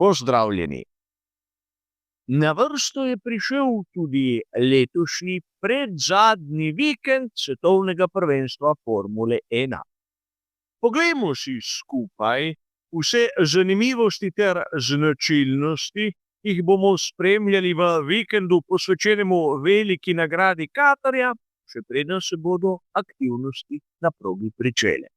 Pozdravljeni. Na vrsto je prišel tudi letošnji predzadnji vikend svetovnega prvenstva Formule 1. Poglejmo si skupaj vse zanimivosti ter značilnosti, ki jih bomo spremljali v vikendu, posvečenemu veliki nagradi Katarja, še preden se bodo aktivnosti na progi pričele.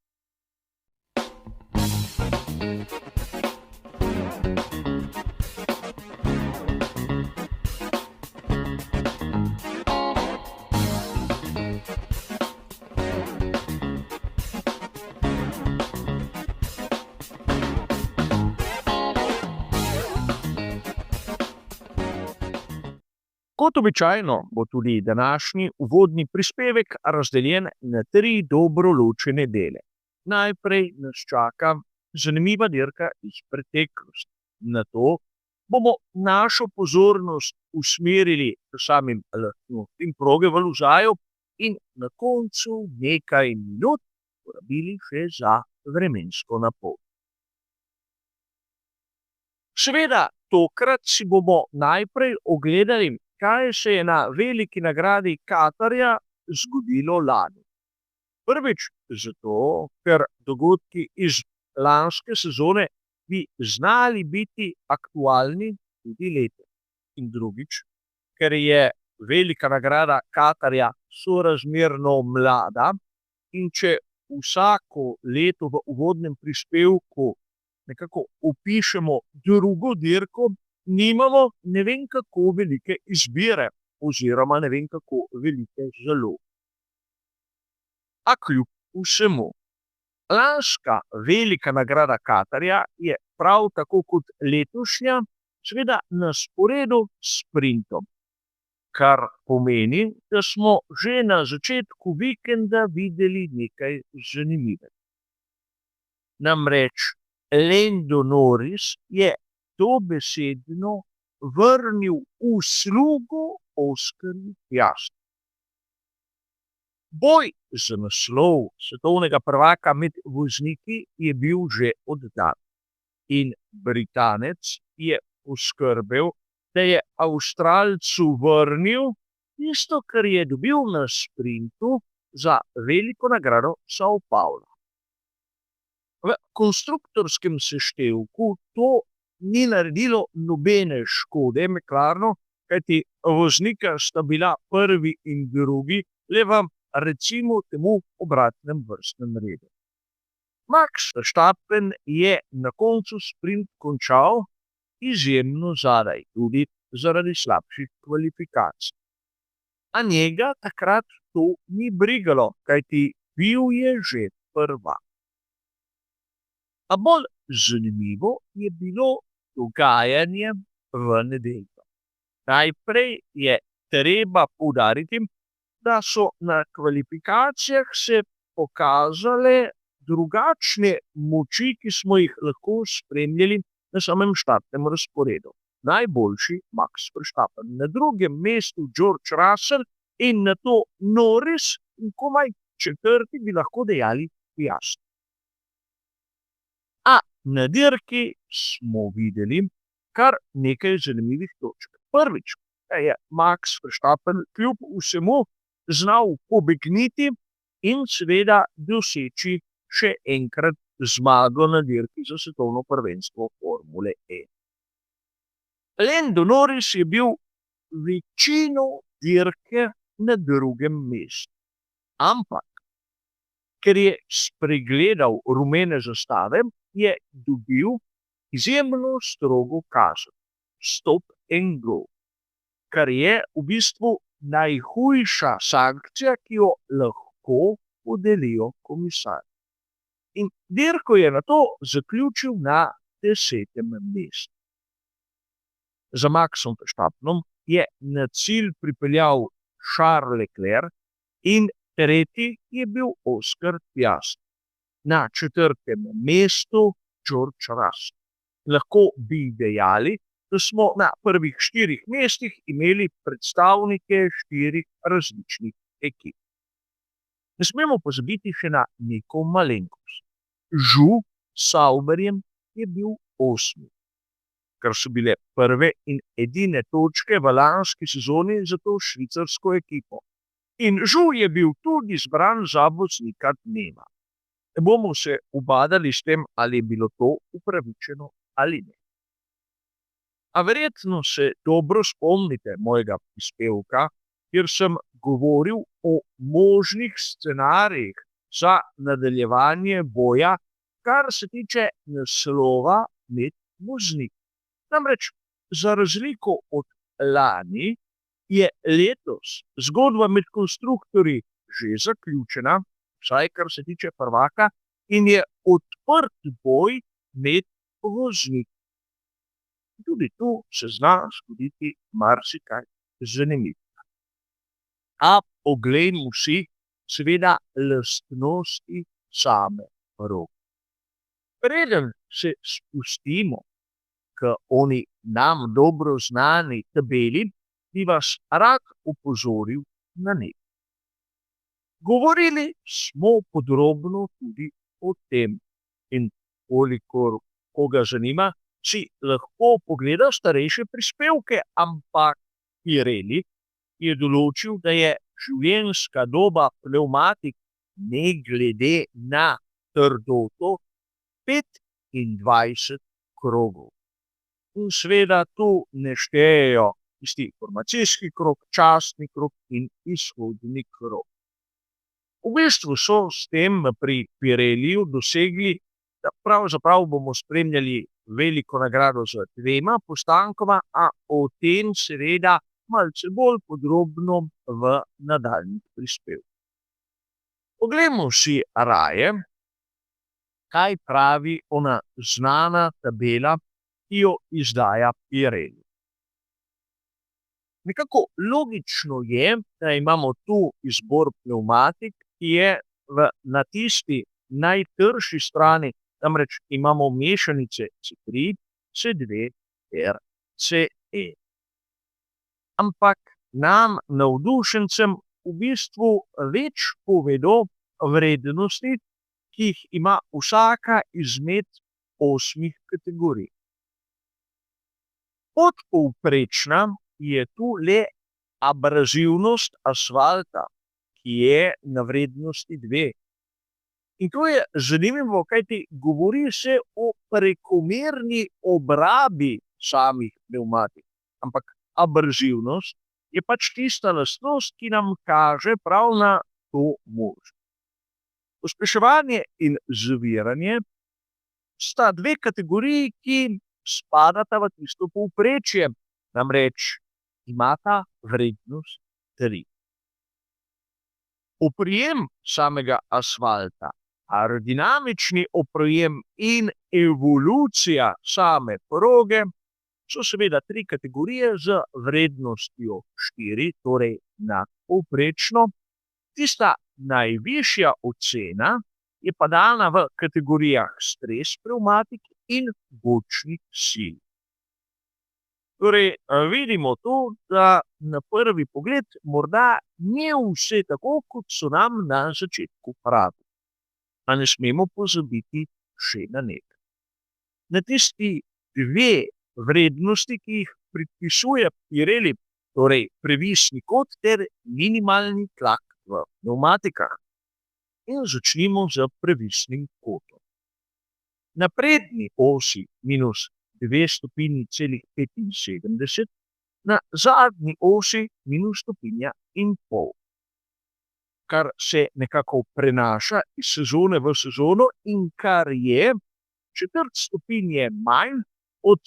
Kot običajno bo tudi današnji uvodni prispevek razdeljen na 3 dobro ločene dele. Najprej nas čaka zanimiva dirka iz preteklosti. Nato bomo našo pozornost usmerili k samim lastnostim proge v luzaju in na koncu nekaj minut porabili še za vremensko napoved. Seveda, tokrat si bomo najprej ogledali, kaj se je na veliki nagradi Katarja zgodilo lani. Prvič zato, ker dogodki iz lanske sezone bi znali biti aktualni tudi letos. In drugič, ker je velika nagrada Katarja sorazmerno mlada in če vsako leto v uvodnem prispevku nekako opišemo drugo dirko, nimamo ne vem kako velike izbire oziroma ne vem kako velike zaloge. A kljub vsemu, lanska velika nagrada Katarja je prav tako kot letošnja seveda na sporedu s sprintom, kar pomeni, da smo že na začetku vikenda videli nekaj zanimivega. Namreč Lando Norris je dobesedno vrnil uslugo Oskarju Piastri. Boj za naslov svetovnega prvaka med vozniki je bil že oddan in Britanec je poskrbel, da je Avstralcu vrnil tisto, kar je dobil na sprintu za veliko nagrado São Paulo. V konstruktorskem seštevku to ni naredilo nobene škode McLarenu, kajti voznika sta bila prvi in drugi, le v recimo temu obratnem vrstnem redu. Max Verstappen je na koncu sprint končal izjemno zadaj, tudi zaradi slabših kvalifikacij. A njega takrat to ni brigalo, kajti bil je že prvak. A bolj zanimivo je bilo dogajanje v nedeljo. Najprej je treba poudariti, da so na kvalifikacijah se pokazale drugačne moči, ki smo jih lahko spremljali na samem štartnem razporedu. Najboljši Max Verstappen, na drugem mestu George Russell in nato Norris in komaj četrti bi lahko dejali Piastri. A na dirki smo videli kar nekaj zanimivih točk. Prvič, da je Max Verstappen kljub vsemu znal pobegniti in seveda doseči še enkrat zmago na dirki za svetovno prvenstvo Formule 1. Lando Norris je bil večino dirke na drugem mestu. Ampak, ker je spregledal rumene zastave, je dobil izjemno strogo kazen. Stop and go. Kar je v bistvu najhujša sankcija, ki jo lahko podelijo komisarji. In dirko je nato zaključil na 10. mestu. Za Maxom Verstappenom je na cilj pripeljal Charles Leclerc in tretji je bil Oscar Piastri. Na 4. mestu George Russell. Lahko bi dejali, da smo na prvih 4 mestih imeli predstavnike 4 različnih ekip. Ne smemo pozabiti še na neko malenkost. Zhou s Sauberjem je bil 8. kar so bile prve in edine točke v lanski sezoni za to švicarsko ekipo. In Žul je bil tudi izbran za voznika dneva. Ne bomo se ubadali s tem, ali je bilo to upravičeno ali ne. A verjetno se dobro spomnite mojega prispevka, kjer sem govoril o možnih scenarijih za nadaljevanje boja, kar se tiče naslova med vozniki. Namreč, za razliko od lani, je letos zgodba med konstruktorji že zaključena, vsaj kar se tiče prvaka, in je odprt boj med vozniki. Tudi tu se zna zgoditi marsikaj zanimivega. A poglejmo si seveda lastnosti same proge. Preden se spustimo k oni nam dobro znani tabeli, bi vas rad opozoril na nekaj. Govorili smo podrobno tudi o tem, in kolikor koga zanima, si lahko pogleda starejše prispevke, ampak Pirelli je določil, da je življenjska doba pnevmatik ne glede na trdoto 25 krogov. In seveda tu ne štejejo tisti formacijski krog, častni krog in izhodni krog. V bistvu so s tem pri Pirelliju dosegli, da pravzaprav bomo spremljali veliko nagrado z 2 postankoma, a o tem seveda malce bolj podrobno v nadaljnjih prispevkih. Poglejmo si raje, kaj pravi ona znana tabela, ki jo izdaja Pirelli. Nekako logično je, da imamo tu izbor pnevmatik, ki je na tisti najtrši strani, namreč imamo mešanice C3, C2 ter CE. Ampak nam, navdušencem, v bistvu več povedo vrednosti, ki jih ima vsaka izmed 8 kategorij. Podpovprečna je tu le abrazivnost asfalta, ki je na vrednosti 2. In to je zanimivo, kajti govori se o prekomerni obrabi samih pnevmatik. Ampak abrazivnost je pač tista lastnost, ki nam kaže prav na to možnost. Pospeševanje in zaviranje sta 2 kategoriji, ki spadata v tisto povprečje, namreč imata vrednost 3. Oprijem samega asfalta, aerodinamični oprijem in evolucija same proge so seveda 3 kategorije z vrednostjo 4, torej nadpovprečno. Tista najvišja ocena je pa dana v kategorijah stres pnevmatik in bočnih sil. Torej, vidimo to, da na prvi pogled morda ni vse tako, kot so nam na začetku pravili. A ne smemo pozabiti še na nekaj. Na tisti 2 vrednosti, ki jih predpisuje Pirelli, torej previsni kot ter minimalni tlak v pnevmatikah. In začnimo z previsnim kotom. Na prednji osi minus 2,75, na zadnji osi minus 1,5, kar se nekako prenaša iz sezone v sezono in kar je 1/4 stopinje manj od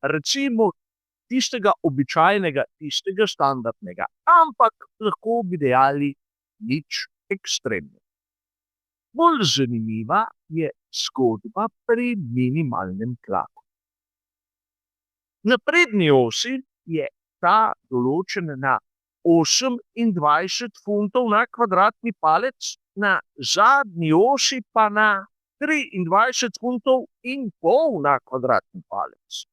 recimo tistega običajnega, tistega standardnega, ampak lahko bi dejali nič ekstremnega. Bolj zanimiva je zgodba pri minimalnem tlaku. Na prednji osi je ta določen na 28 funtov na kvadratni palec, na zadnji osi pa na 23 funtov in pol na kvadratni palec.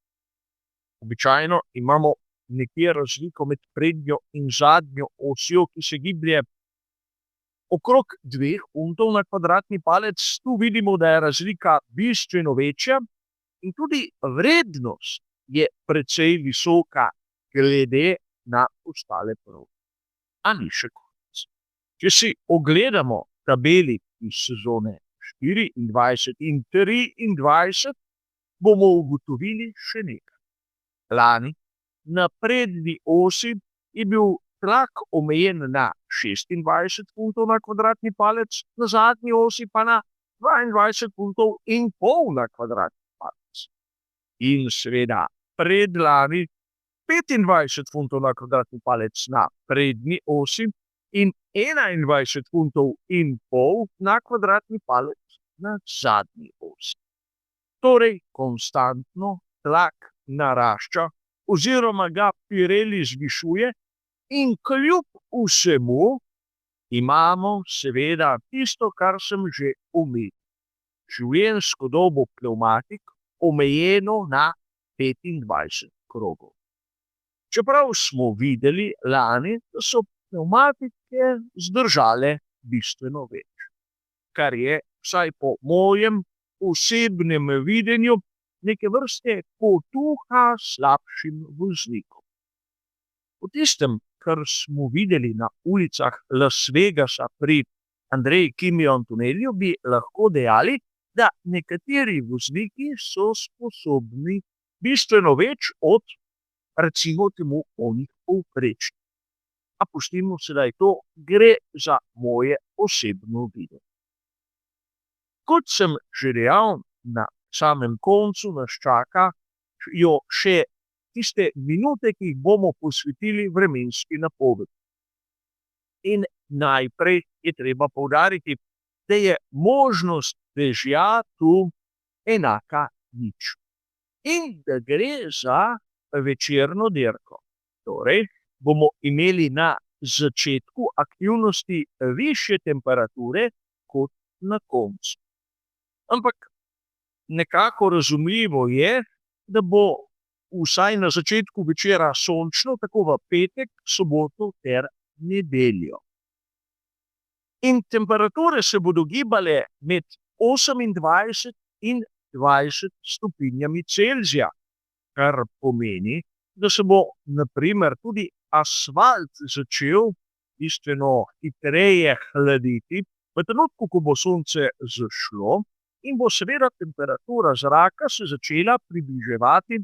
Običajno imamo nekje razliko med prednjo in zadnjo osjo, ki se giblje okrog 2 funtov na kvadratni palec. Tu vidimo, da je razlika bistveno večja in tudi vrednost je precej visoka glede na ostale proge. A ni še konec. Če si ogledamo tabeli iz sezone 24 in 23, bomo ugotovili še nekaj. Lani na prednji osi je bil tlak omejen na 26 funtov na kvadratni palec, na zadnji osi pa na 22,5 funtov na kvadratni palec. In seveda predlani 25 funtov na kvadratni palec na prednji osi in 21,5 funtov na kvadratni palec na zadnji osi. Torej, konstantno tlak narašča oziroma ga Pirelli zvišuje in kljub vsemu imamo seveda tisto, kar sem že omenil. Življenjsko dobo pnevmatik omejeno na 25 krogov. Čeprav smo videli lani, da so pnevmatike zdržale bistveno več, kar je, vsaj po mojem osebnem videnju, neke vrste potuha slabšim voznikom. Po tistem, kar smo videli na ulicah Las Vegasa pri Andreji Kimi Antoneliju, bi lahko dejali, da nekateri vozniki so sposobni bistveno več od, recimo temu, onih povprečnih. A pustimo sedaj to, gre za moje osebno videnje. Kot sem že dejal, na samem koncu nas čakajo še tiste minute, ki jih bomo posvetili vremenski napovedi. In najprej je treba poudariti, da je možnost dežja tu enaka nič. In da gre za večerno dirko. Torej, bomo imeli na začetku aktivnosti višje temperature kot na koncu. Ampak nekako razumljivo je, da bo vsaj na začetku večera sončno, tako v petek, soboto ter nedeljo. In temperature se bodo gibale med 28 in 20 stopinjami Celzija, kar pomeni, da se bo na primer tudi asfalt začel bistveno hitreje hladiti, v trenutku, ko bo sonce zašlo, in bo seveda temperatura zraka se začela približevati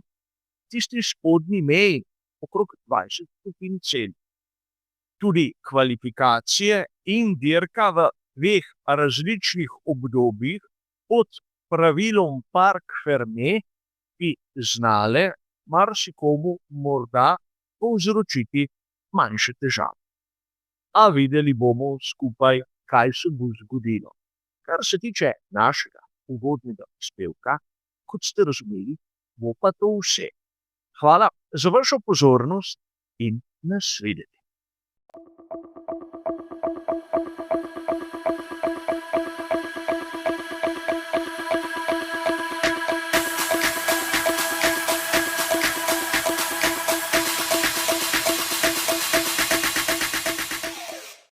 tisti spodnji meji, okrog 20 stopinj Celzija. Tudi kvalifikacije in dirka v dveh različnih obdobjih pod pravilom Parc Fermé bi znale marsikomu morda povzročiti manjše težave. A videli bomo skupaj, kaj se bo zgodilo. Kar se tiče našega uvodnega prispevka, kot ste razumeli, bo pa to vse. Hvala za vašo pozornost in nasvidenje.